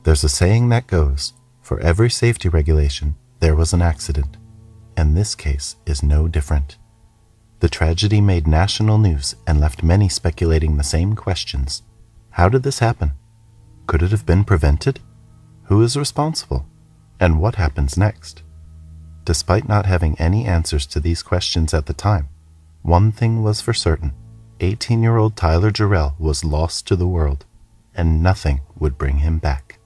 There's a saying that goes, for every safety regulation, there was an accident, and this case is no different. The tragedy made national news and left many speculating the same questions. How did this happen? Could it have been prevented? Who is responsible? And what happens next? Despite not having any answers to these questions at the time, one thing was for certain. 18-year-old Tyler Jarrell was lost to the world, and nothing would bring him back.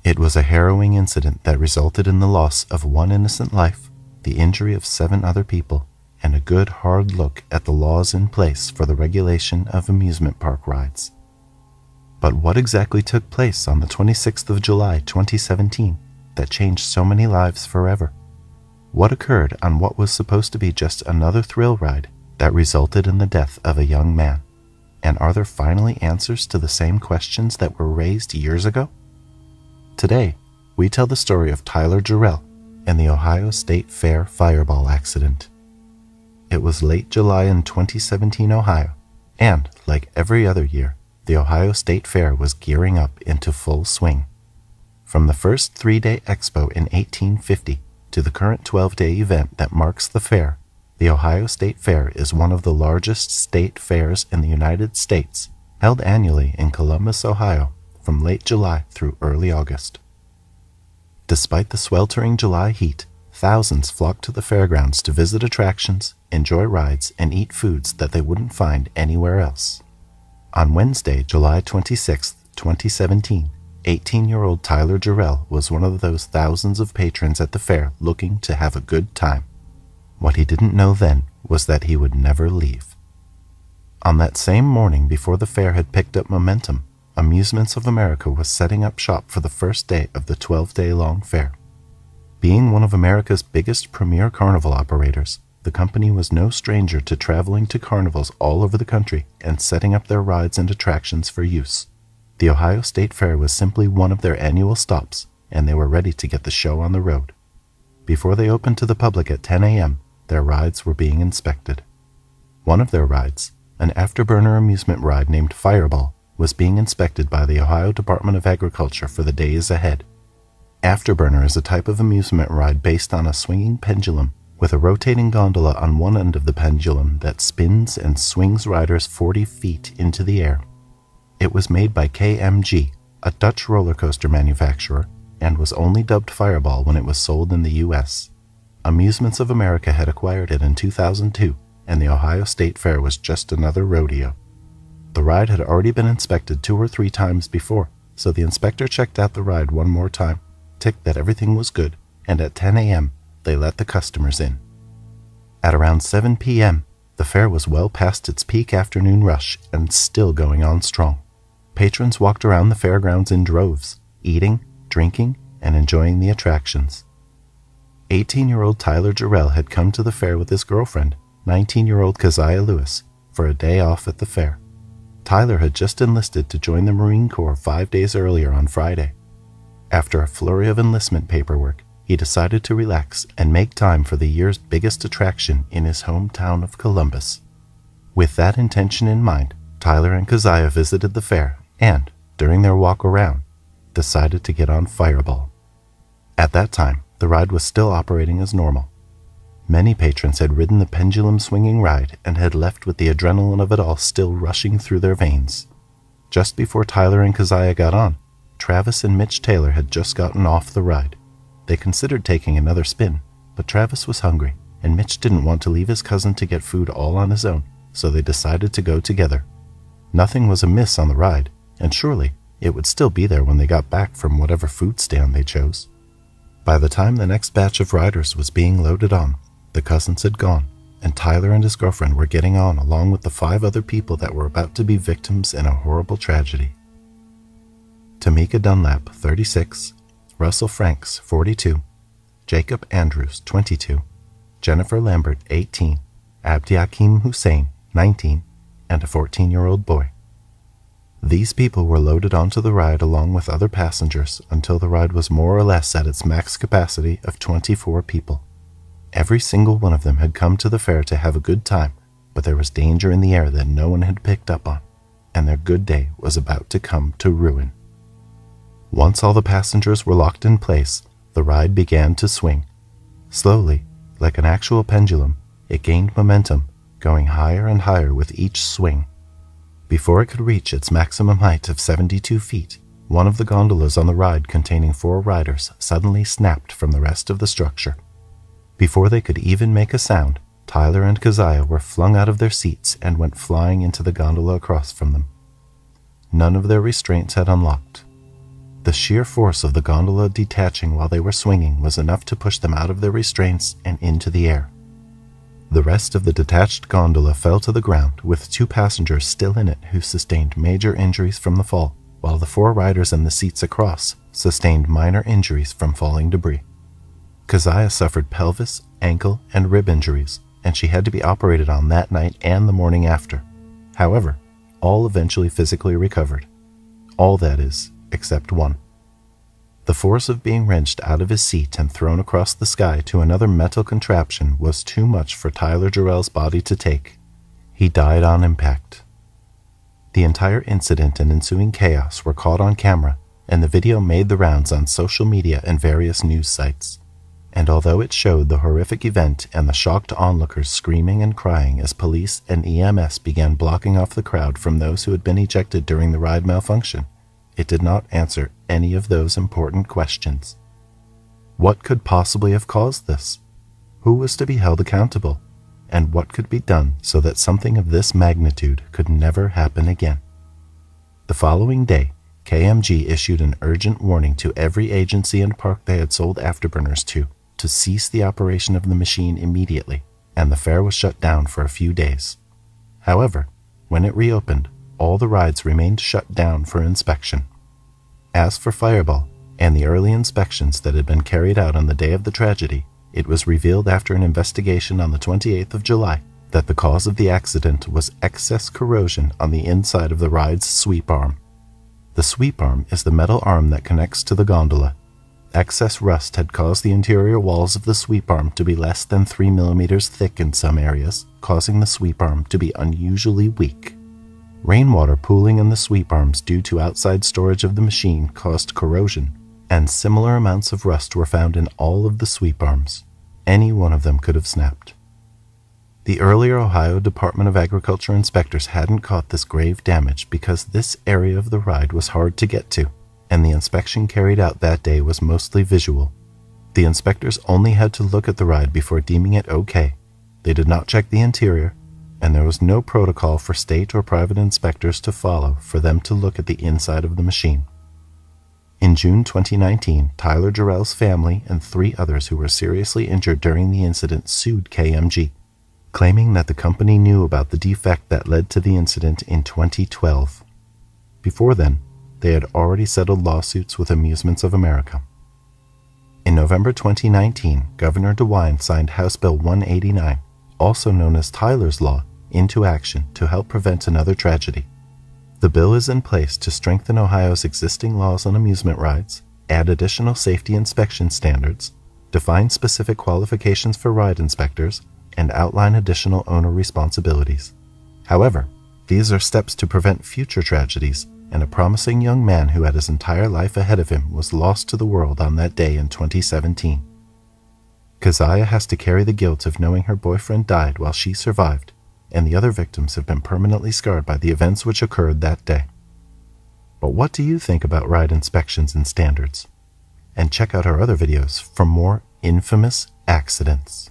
It was a harrowing incident that resulted in the loss of one innocent life, the injury of 7 other people, and a good hard look at the laws in place for the regulation of amusement park rides. But what exactly took place on the 26th of July 2017 that changed so many lives forever? What occurred on what was supposed to be just another thrill ride that resulted in the death of a young man? And are there finally answers to the same questions that were raised years ago? Today, we tell the story of Tyler Jarrell and the Ohio State Fair fireball accident. It was late July in 2017 Ohio, and like every other year, the Ohio State Fair was gearing up into full swing. From the first 3-day expo in 1850 to the current 12-day event that marks the fair, the Ohio State Fair is one of the largest state fairs in the United States, held annually in Columbus, Ohio, from late July through early August. Despite the sweltering July heat, thousands flocked to the fairgrounds to visit attractions, enjoy rides, and eat foods that they wouldn't find anywhere else. On Wednesday, July 26, 2017, 18-year-old Tyler Jarrell was one of those thousands of patrons at the fair looking to have a good time. What he didn't know then was that he would never leave. On that same morning before the fair had picked up momentum, Amusements of America was setting up shop for the first day of the 12-day-long fair. Being one of America's biggest premier carnival operators, the company was no stranger to traveling to carnivals all over the country and setting up their rides and attractions for use. The Ohio State Fair was simply one of their annual stops, and they were ready to get the show on the road. Before they opened to the public at 10 a.m., their rides were being inspected. One of their rides, an afterburner amusement ride named Fireball, was being inspected by the Ohio Department of Agriculture for the days ahead. Afterburner is a type of amusement ride based on a swinging pendulum with a rotating gondola on one end of the pendulum that spins and swings riders 40 feet into the air. It was made by KMG, a Dutch roller coaster manufacturer, and was only dubbed Fireball when it was sold in the U.S. Amusements of America had acquired it in 2002, and the Ohio State Fair was just another rodeo. The ride had already been inspected 2 or 3 times before, so the inspector checked out the ride one more time, ticked that everything was good, and at 10 a.m., they let the customers in. At around 7 p.m., the fair was well past its peak afternoon rush and still going on strong. Patrons walked around the fairgrounds in droves, eating, drinking, and enjoying the attractions. 18-year-old Tyler Jarrell had come to the fair with his girlfriend, 19-year-old Keziah Lewis, for a day off at the fair. Tyler had just enlisted to join the Marine Corps 5 days earlier on Friday. After a flurry of enlistment paperwork, he decided to relax and make time for the year's biggest attraction in his hometown of Columbus. With that intention in mind, Tyler and Keziah visited the fair and, during their walk around, decided to get on Fireball. At that time, the ride was still operating as normal. Many patrons had ridden the pendulum-swinging ride and had left with the adrenaline of it all still rushing through their veins. Just before Tyler and Keziah got on, Travis and Mitch Taylor had just gotten off the ride. They considered taking another spin, but Travis was hungry, and Mitch didn't want to leave his cousin to get food all on his own, so they decided to go together. Nothing was amiss on the ride, and surely it would still be there when they got back from whatever food stand they chose. By the time the next batch of riders was being loaded on, the cousins had gone, and Tyler and his girlfriend were getting on along with the 5 other people that were about to be victims in a horrible tragedy. Tamika Dunlap, 36, Russell Franks, 42, Jacob Andrews, 22, Jennifer Lambert, 18, Abdi Hakim Hussein, 19, and a 14-year-old boy. These people were loaded onto the ride along with other passengers until the ride was more or less at its max capacity of 24 people. Every single one of them had come to the fair to have a good time, but there was danger in the air that no one had picked up on, and their good day was about to come to ruin. Once all the passengers were locked in place, the ride began to swing. Slowly, like an actual pendulum, it gained momentum, going higher and higher with each swing. Before it could reach its maximum height of 72 feet, one of the gondolas on the ride containing 4 riders suddenly snapped from the rest of the structure. Before they could even make a sound, Tyler and Keziah were flung out of their seats and went flying into the gondola across from them. None of their restraints had unlocked. The sheer force of the gondola detaching while they were swinging was enough to push them out of their restraints and into the air. The rest of the detached gondola fell to the ground, with 2 passengers still in it who sustained major injuries from the fall, while the 4 riders in the seats across sustained minor injuries from falling debris. Keziah suffered pelvis, ankle, and rib injuries, and she had to be operated on that night and the morning after. However, all eventually physically recovered. All, that is, except one. The force of being wrenched out of his seat and thrown across the sky to another metal contraption was too much for Tyler Jarrell's body to take. He died on impact. The entire incident and ensuing chaos were caught on camera, and the video made the rounds on social media and various news sites. And although it showed the horrific event and the shocked onlookers screaming and crying as police and EMS began blocking off the crowd from those who had been ejected during the ride malfunction, it did not answer any of those important questions. What could possibly have caused this? Who was to be held accountable? And what could be done so that something of this magnitude could never happen again? The following day, KMG issued an urgent warning to every agency and park they had sold afterburners to cease the operation of the machine immediately, and the fair was shut down for a few days. However, when it reopened, all the rides remained shut down for inspection. As for Fireball and the early inspections that had been carried out on the day of the tragedy, it was revealed after an investigation on the 28th of July that the cause of the accident was excess corrosion on the inside of the ride's sweep arm. The sweep arm is the metal arm that connects to the gondola. Excess rust had caused the interior walls of the sweep arm to be less than 3 millimeters thick in some areas, causing the sweep arm to be unusually weak. Rainwater pooling in the sweep arms due to outside storage of the machine caused corrosion, and similar amounts of rust were found in all of the sweep arms. Any one of them could have snapped. The earlier Ohio Department of Agriculture inspectors hadn't caught this grave damage because this area of the ride was hard to get to, and the inspection carried out that day was mostly visual. The inspectors only had to look at the ride before deeming it okay. They did not check the interior, and there was no protocol for state or private inspectors to follow for them to look at the inside of the machine. In June 2019, Tyler Jarrell's family and 3 others who were seriously injured during the incident sued KMG, claiming that the company knew about the defect that led to the incident in 2012. Before then, they had already settled lawsuits with Amusements of America. In November 2019, Governor DeWine signed House Bill 189, also known as Tyler's Law, into action to help prevent another tragedy. The bill is in place to strengthen Ohio's existing laws on amusement rides, add additional safety inspection standards, define specific qualifications for ride inspectors, and outline additional owner responsibilities. However, these are steps to prevent future tragedies, and a promising young man who had his entire life ahead of him was lost to the world on that day in 2017. Keziah has to carry the guilt of knowing her boyfriend died while she survived, and the other victims have been permanently scarred by the events which occurred that day. But what do you think about ride inspections and standards? And check out our other videos for more infamous accidents.